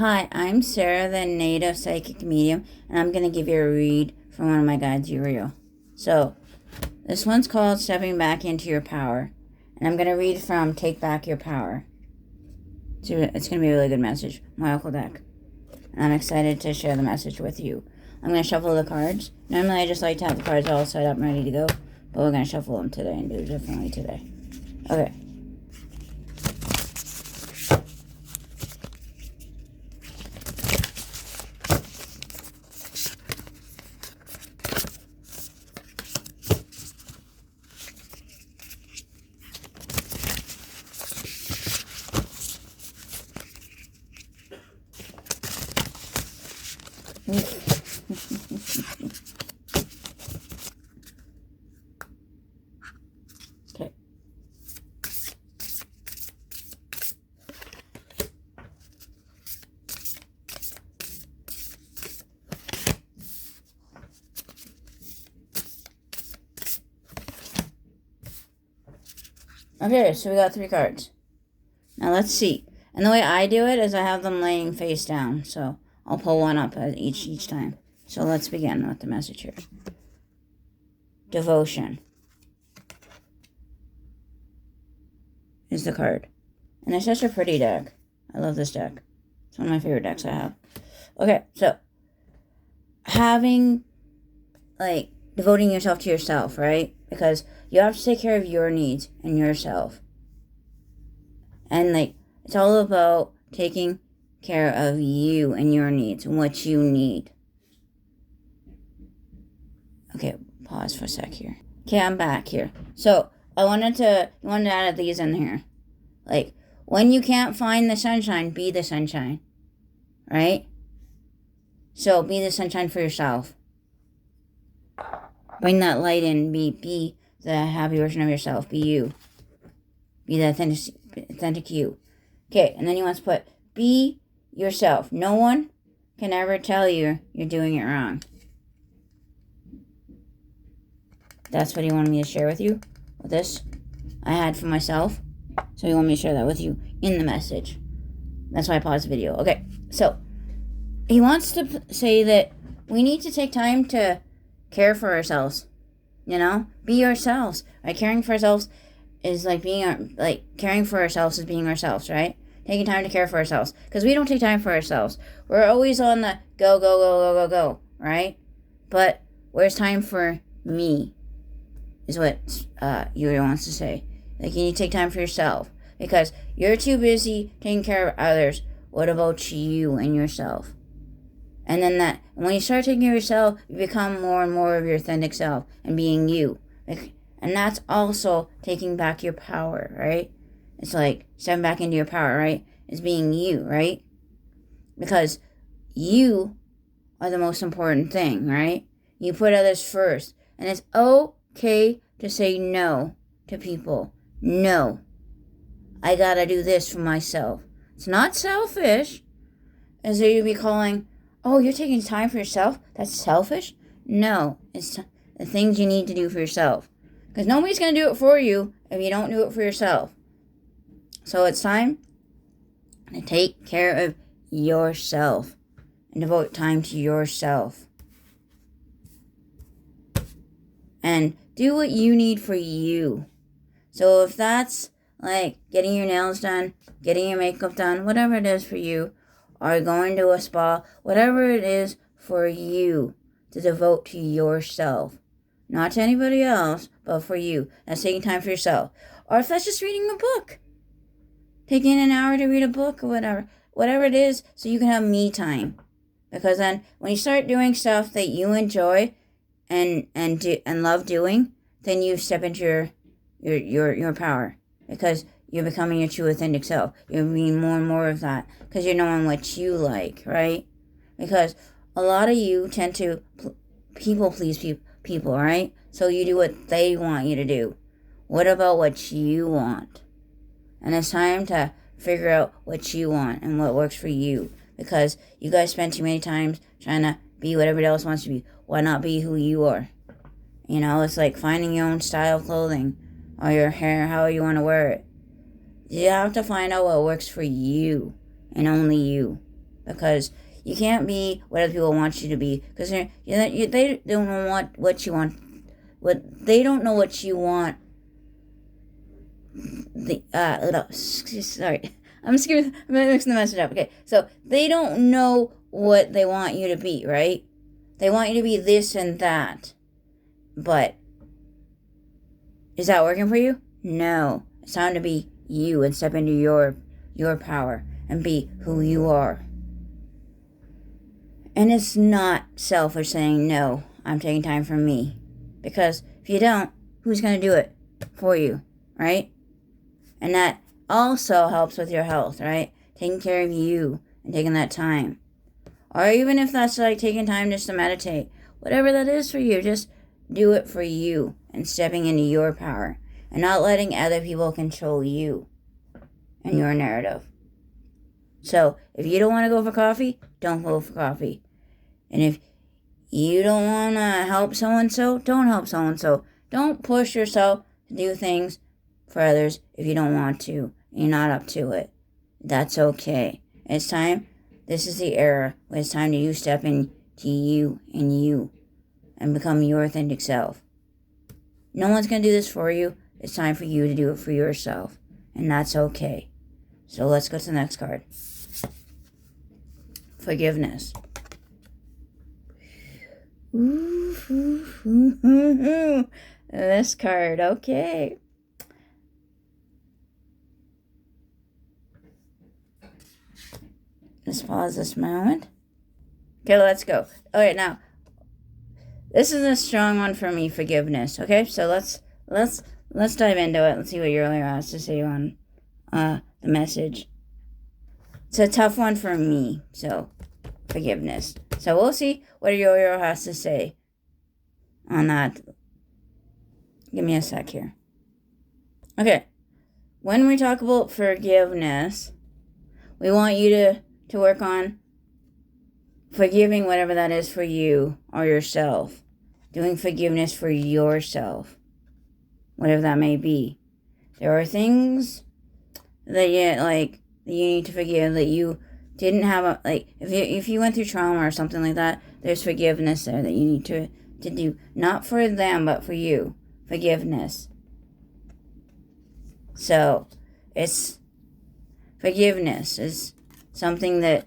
Hi, I'm Sarah, the native psychic medium, and I'm going to give you a read from one of my guides, Uriel. So, this one's called Stepping Back into Your Power, and I'm going to read from Take Back Your Power. It's going to be a really good message, my Oracle deck, and I'm excited to share the message with you. I'm going to shuffle the cards. Normally, I just like to have the cards all set up and ready to go, but we're going to shuffle them today and do it differently today. Okay. Okay. Okay, so we got 3 cards. Now let's see. And the way I do it is I have them laying face down, so I'll pull one up each time. So let's begin with the message here. Devotion is the card. And it's such a pretty deck. I love this deck. It's one of my favorite decks I have. Okay, so devoting yourself to yourself, right? Because you have to take care of your needs and yourself. And it's all about taking care of you and your needs and what you need. Okay, pause for a sec here. Okay, I'm back here. So I wanted to add these in here. When you can't find the sunshine, be the sunshine. Right? So be the sunshine for yourself. Bring that light in. Be the happy version of yourself. Be you. Be the authentic you. Okay, and then you want to put, be yourself. No one can ever tell you you're doing it wrong. That's what he wanted me to share with you. With this, I had for myself. So he wanted me to share that with you in the message. That's why I paused the video. Okay, so he wants to say that we need to take time to care for ourselves. You know, be ourselves. Right? Caring for ourselves is caring for ourselves is being ourselves, right? Taking time to care for ourselves. Because we don't take time for ourselves. We're always on the go, right? But where's time for me? Is what Yuri wants to say. You need to take time for yourself. Because you're too busy taking care of others. What about you and yourself? And then when you start taking care of yourself, you become more and more of your authentic self and being you. And that's also taking back your power, right? It's like stepping back into your power, right? It's being you, right? Because you are the most important thing, right? You put others first. And it's okay to say no to people. No. I gotta do this for myself. It's not selfish. As though you'd be calling, oh, you're taking time for yourself? That's selfish? No. It's the things you need to do for yourself. Because nobody's going to do it for you if you don't do it for yourself. So it's time to take care of yourself and devote time to yourself. And do what you need for you. So if that's getting your nails done, getting your makeup done, whatever it is for you, or going to a spa, whatever it is for you to devote to yourself. Not to anybody else, but for you. That's taking time for yourself. Or if that's just reading a book. Taking an hour to read a book or whatever. Whatever it is, so you can have me time. Because then when you start doing stuff that you enjoy and love doing, then you step into your power. Because you're becoming your true authentic self. You're being more and more of that. Because you're knowing what you like, right? Because a lot of you tend to people please people, right? So you do what they want you to do. What about what you want? And it's time to figure out what you want and what works for you. Because you guys spend too many times trying to be what everybody else wants to be. Why not be who you are? You know, it's like finding your own style of clothing. Or your hair, how you want to wear it. You have to find out what works for you. And only you. because you can't be what other people want you to be, because they don't know what you want. They don't know what you want. Sorry, I'm mixing the message up. Okay, so they don't know what they want you to be, right? They want you to be this and that, but is that working for you? No. It's time to be you and step into your power and be who you are. And it's not selfish saying, no, I'm taking time for me. Because if you don't, who's going to do it for you, right? And that also helps with your health, right? Taking care of you and taking that time. Or even if that's like taking time just to meditate. Whatever that is for you, just do it for you and stepping into your power. And not letting other people control you and your narrative. So, if you don't want to go for coffee, don't go for coffee. And if you don't want to help so-and-so, don't help so-and-so. Don't push yourself to do things for others if you don't want to. You're not up to it. That's okay. It's time. This is the era where it's time to you step into you and become your authentic self. No one's going to do this for you. It's time for you to do it for yourself. And that's okay. So let's go to the next card. Forgiveness. This card, okay. Let's pause this moment. Okay, let's go. All right, now, this is a strong one for me, forgiveness. Okay, so let's dive into it. Let's see what Yo-Yo has to say on the message. It's a tough one for me, so forgiveness. So we'll see what Yo-Yo has to say on that. Give me a sec here. Okay, when we talk about forgiveness, we want you to work on forgiving whatever that is for you or yourself. Doing forgiveness for yourself, whatever that may be. There are things that you need to forgive that you didn't have if you went through trauma or something like that, there's forgiveness there that you need to do, not for them but for you. Forgiveness. So it's forgiveness is something that,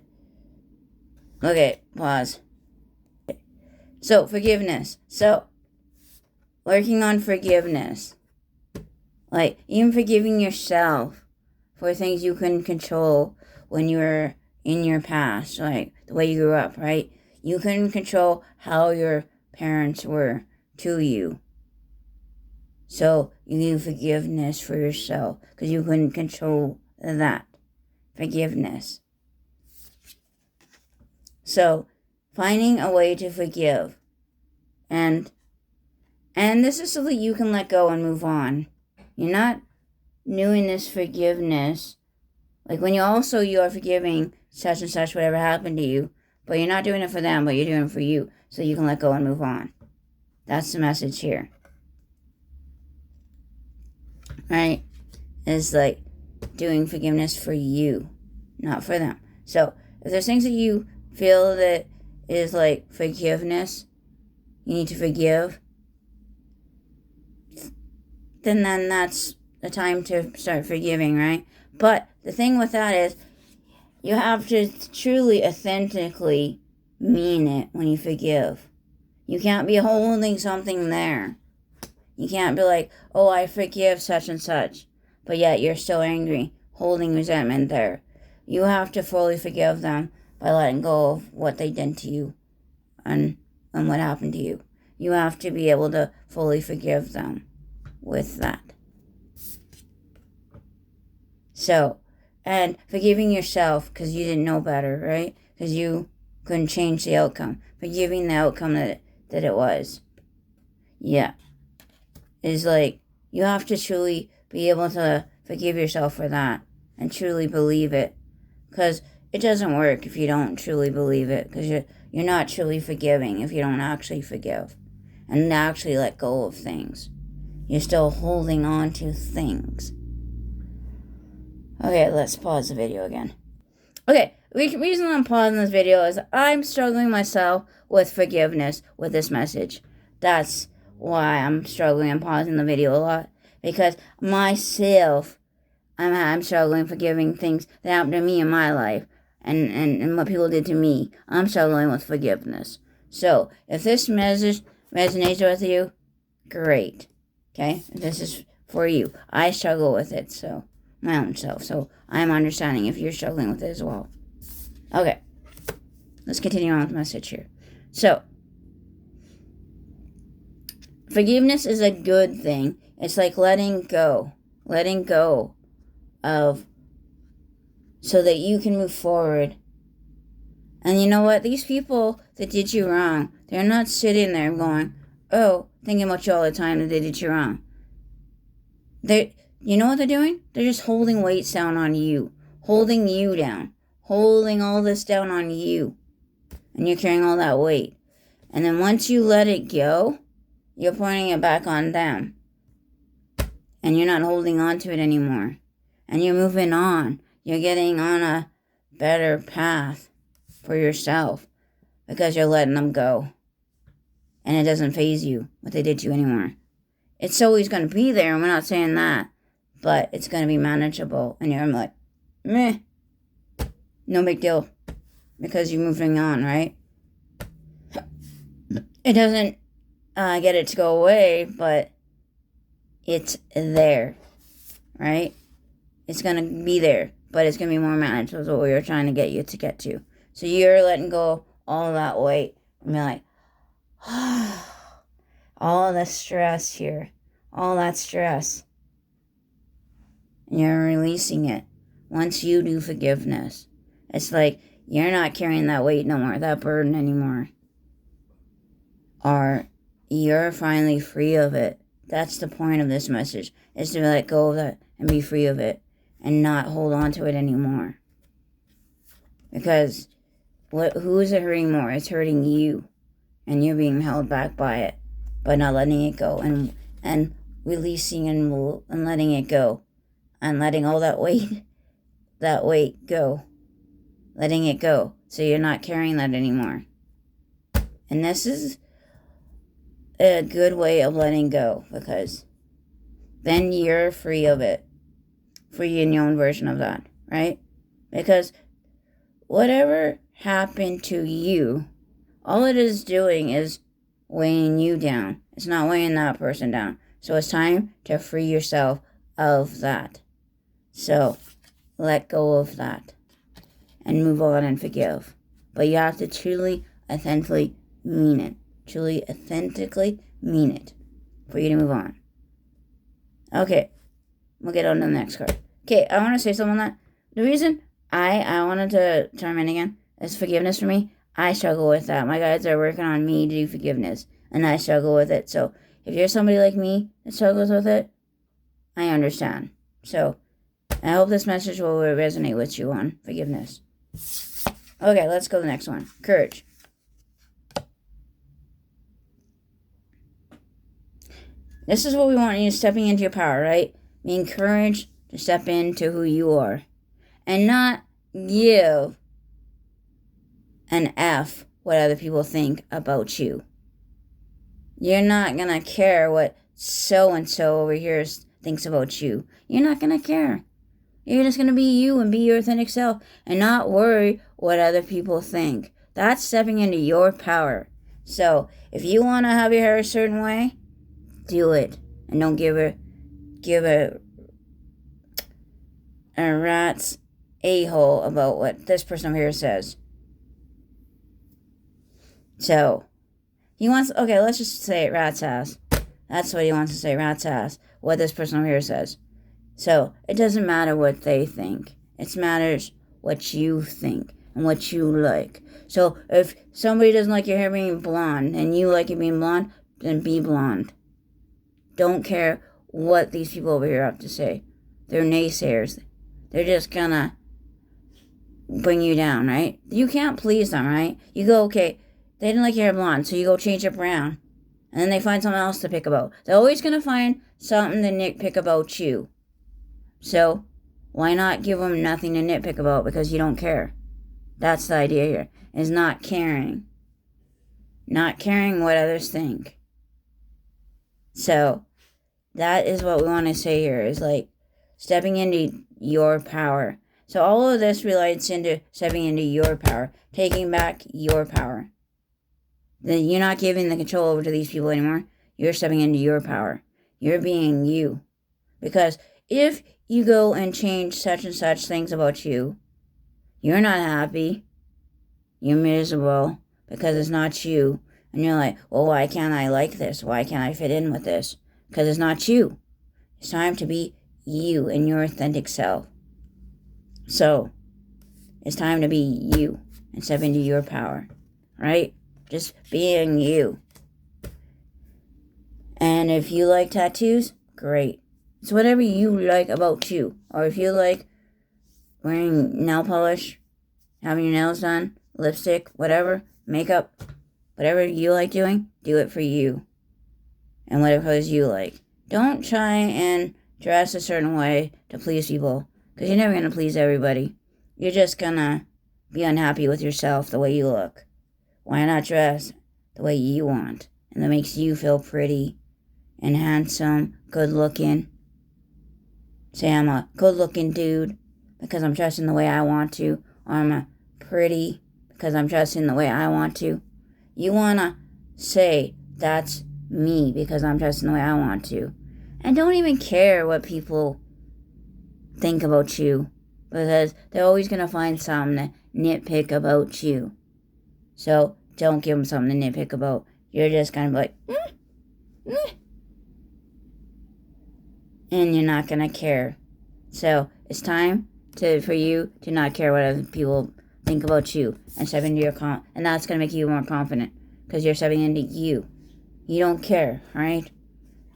okay, pause. So forgiveness. So working on forgiveness, like even forgiving yourself for things you couldn't control when you were in your past, like the way you grew up, right? You couldn't control how your parents were to you. So you need forgiveness for yourself because you couldn't control that. Forgiveness. So finding a way to forgive. And this is so that you can let go and move on. You're not doing this forgiveness. Like when you are forgiving such and such, whatever happened to you, but you're not doing it for them, but you're doing it for you, so you can let go and move on. That's the message here. Right? It's like doing forgiveness for you, not for them. So if there's things that you feel that is like forgiveness, you need to forgive, then that's the time to start forgiving, right? But the thing with that is you have to truly, authentically mean it when you forgive. You can't be holding something there. You can't be like, oh, I forgive such and such, but yet you're still angry, holding resentment there. You have to fully forgive them by letting go of what they did to you and what happened to you. You have to be able to fully forgive them with that. So, and forgiving yourself because you didn't know better, right? Because you couldn't change the outcome. Forgiving the outcome that it was. Yeah. Is like, you have to truly be able to forgive yourself for that and truly believe it. Because it doesn't work if you don't truly believe it. Because you're not truly forgiving if you don't actually forgive and actually let go of things. You're still holding on to things. Okay, let's pause the video again. Okay, The reason I'm pausing this video is I'm struggling myself with forgiveness with this message. That's why I'm struggling and pausing the video a lot. Because myself, I'm struggling forgiving things that happened to me in my life. And what people did to me. I'm struggling with forgiveness. So, if this message resonates with you, great. Okay? This is for you. I struggle with it, so my own self. So, I'm understanding if you're struggling with it as well. Okay. Let's continue on with the message here. So, forgiveness is a good thing. It's like letting go of so that you can move forward. And you know what? These people that did you wrong, they're not sitting there going, oh, thinking about you all the time that they did you wrong. You know what they're doing? They're just holding weights down on you, holding you down, holding all this down on you. And you're carrying all that weight. And then once you let it go, you're pointing it back on them. And you're not holding on to it anymore. And you're moving on. You're getting on a better path for yourself because you're letting them go. And it doesn't faze you what they did to you anymore. It's always going to be there, and we're not saying that. But it's going to be manageable. And you're like, meh. No big deal. Because you're moving on, right? It doesn't get it to go away, but it's there, right? It's going to be there, but it's going to be more manageable is what we were trying to get you to get to. So you're letting go all that weight and be like, all the stress here, all that stress. And you're releasing it once you do forgiveness. It's like you're not carrying that weight no more, that burden anymore. Or you're finally free of it. That's the point of this message, is to let go of that and be free of it and not hold on to it anymore. Because who is it hurting more? It's hurting you. And you're being held back by it, but not letting it go and releasing and letting it go. And letting all that weight go. Letting it go. So you're not carrying that anymore. And this is a good way of letting go, because then you're free of it. Free in your own version of that, right? Because whatever happened to you, all it is doing is weighing you down. It's not weighing that person down. So it's time to free yourself of that. So let go of that and move on and forgive. But you have to truly, authentically mean it. Truly, authentically mean it for you to move on. Okay, we'll get on to the next card. Okay, I want to say something on that. The reason I wanted to chime in again is forgiveness for me. I struggle with that. My guides are working on me to do forgiveness, and I struggle with it. So if you're somebody like me that struggles with it, I understand. So I hope this message will resonate with you on forgiveness. Okay, let's go to the next one. Courage. This is what we want you stepping into your power, right? Being courage to step into who you are. And not give an F what other people think about you. You're not going to care what so-and-so over here thinks about you. You're not going to care. You're just going to be you and be your authentic self and not worry what other people think. That's stepping into your power. So if you want to have your hair a certain way, do it. And don't give a rat's a-hole about what this person over here says. So, he wants, okay, let's just say rat's ass. That's what he wants to say, rat's ass. What this person over here says. So, it doesn't matter what they think. It matters what you think and what you like. So, if somebody doesn't like your hair being blonde and you like it being blonde, then be blonde. Don't care what these people over here have to say. They're naysayers. They're just gonna bring you down, right? You can't please them, right? You go, okay, they didn't like your hair blonde, so you go change it brown. And then they find something else to pick about. They're always gonna find something to nitpick about you. So, why not give them nothing to nitpick about because you don't care? That's the idea here, is not caring. Not caring what others think. So, that is what we want to say here, is like stepping into your power. So all of this relates into stepping into your power, taking back your power. Then you're not giving the control over to these people anymore. You're stepping into your power. You're being you. Because if you go and change such and such things about you, you're not happy. You're miserable because it's not you. And you're like, well, why can't I like this? Why can't I fit in with this? Because it's not you. It's time to be you and your authentic self. So, it's time to be you and step into your power, right? Just being you. And if you like tattoos, great. It's whatever you like about you. Or if you like wearing nail polish, having your nails done, lipstick, whatever, makeup, whatever you like doing, do it for you. And whatever colors you like. Don't try and dress a certain way to please people, because you're never going to please everybody. You're just going to be unhappy with yourself the way you look. Why not dress the way you want, and that makes you feel pretty and handsome, good looking? Say I'm a good looking dude because I'm dressing the way I want to, or I'm a pretty because I'm dressing the way I want to. You want to say that's me because I'm dressing the way I want to. And don't even care what people think about you, because they're always going to find something to nitpick about you. So don't give them something to nitpick about. You're just going to be like, and you're not going to care. So it's time for you to not care what other people think about you and step into your and that's going to make you more confident because you're stepping into you. You don't care, right?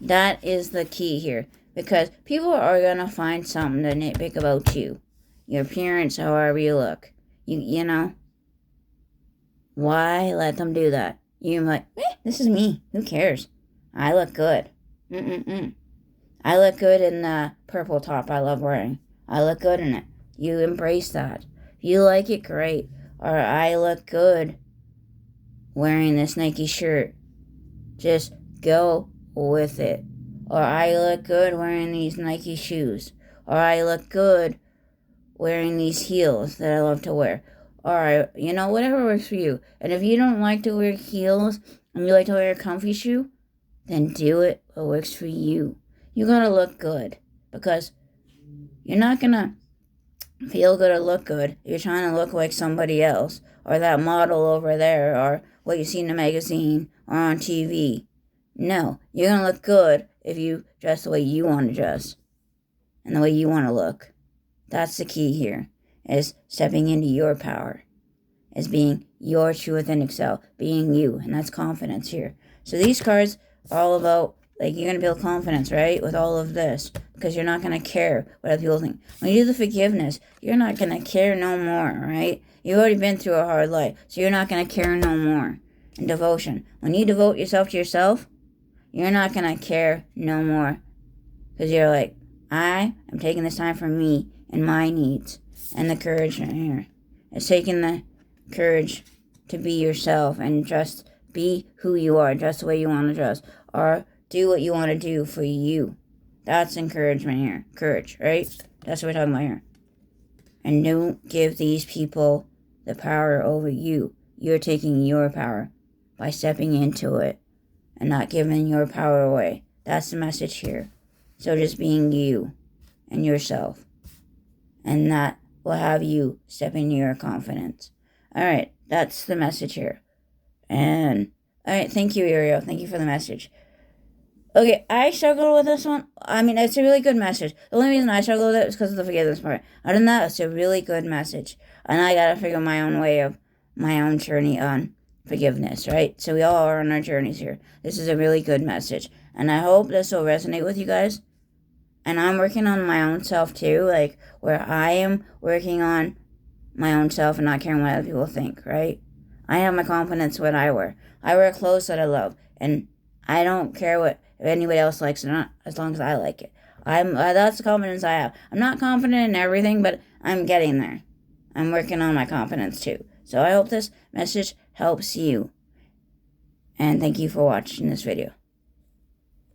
That is the key here, because people are going to find something to nitpick about you. Your appearance, however you look. You know? Why let them do that? You're like, this is me. Who cares? I look good. I look good in the purple top I love wearing. I look good in it. You embrace that. If you like it, great. Or I look good wearing this Nike shirt. Just go with it. Or I look good wearing these Nike shoes. Or I look good wearing these heels that I love to wear. Or, whatever works for you. And if you don't like to wear heels and you like to wear a comfy shoe, then do it what works for you. You gotta look good, because you're not gonna feel good or look good if you're trying to look like somebody else, or that model over there, or what you see in a magazine or on TV. No, you're gonna look good if you dress the way you want to dress and the way you want to look. That's the key here, is stepping into your power, is being your true authentic self, being you, and that's confidence here. So these cards are all about, you're going to build confidence, right, with all of this, because you're not going to care what other people think. When you do the forgiveness, you're not going to care no more, right? You've already been through a hard life, so you're not going to care no more. And devotion. When you devote yourself to yourself, you're not going to care no more, because you're like, I am taking this time for me and my needs. And the courage here. It's taking the courage to be yourself and just be who you are, dress the way you want to dress, or do what you want to do for you. That's encouragement here. Courage, right? That's what we're talking about here. And don't give these people the power over you. You're taking your power by stepping into it and not giving your power away. That's the message here. So just being you and yourself. And that will have you step into your confidence. Alright, that's the message here. And, alright, thank you, Ariel. Thank you for the message. Okay, I struggled with this one. I mean, it's a really good message. The only reason I struggled with it is because of the forgiveness part. Other than that, it's a really good message. And I gotta figure my own way of my own journey on forgiveness, right? So we all are on our journeys here. This is a really good message. And I hope this will resonate with you guys. And I'm working on my own self too, where I am working on my own self and not caring what other people think, right? I have my confidence what I wear. I wear clothes that I love, and I don't care if anybody else likes it or not, as long as I like it. That's the confidence I have. I'm not confident in everything, but I'm getting there. I'm working on my confidence too. So I hope this message helps you. And thank you for watching this video.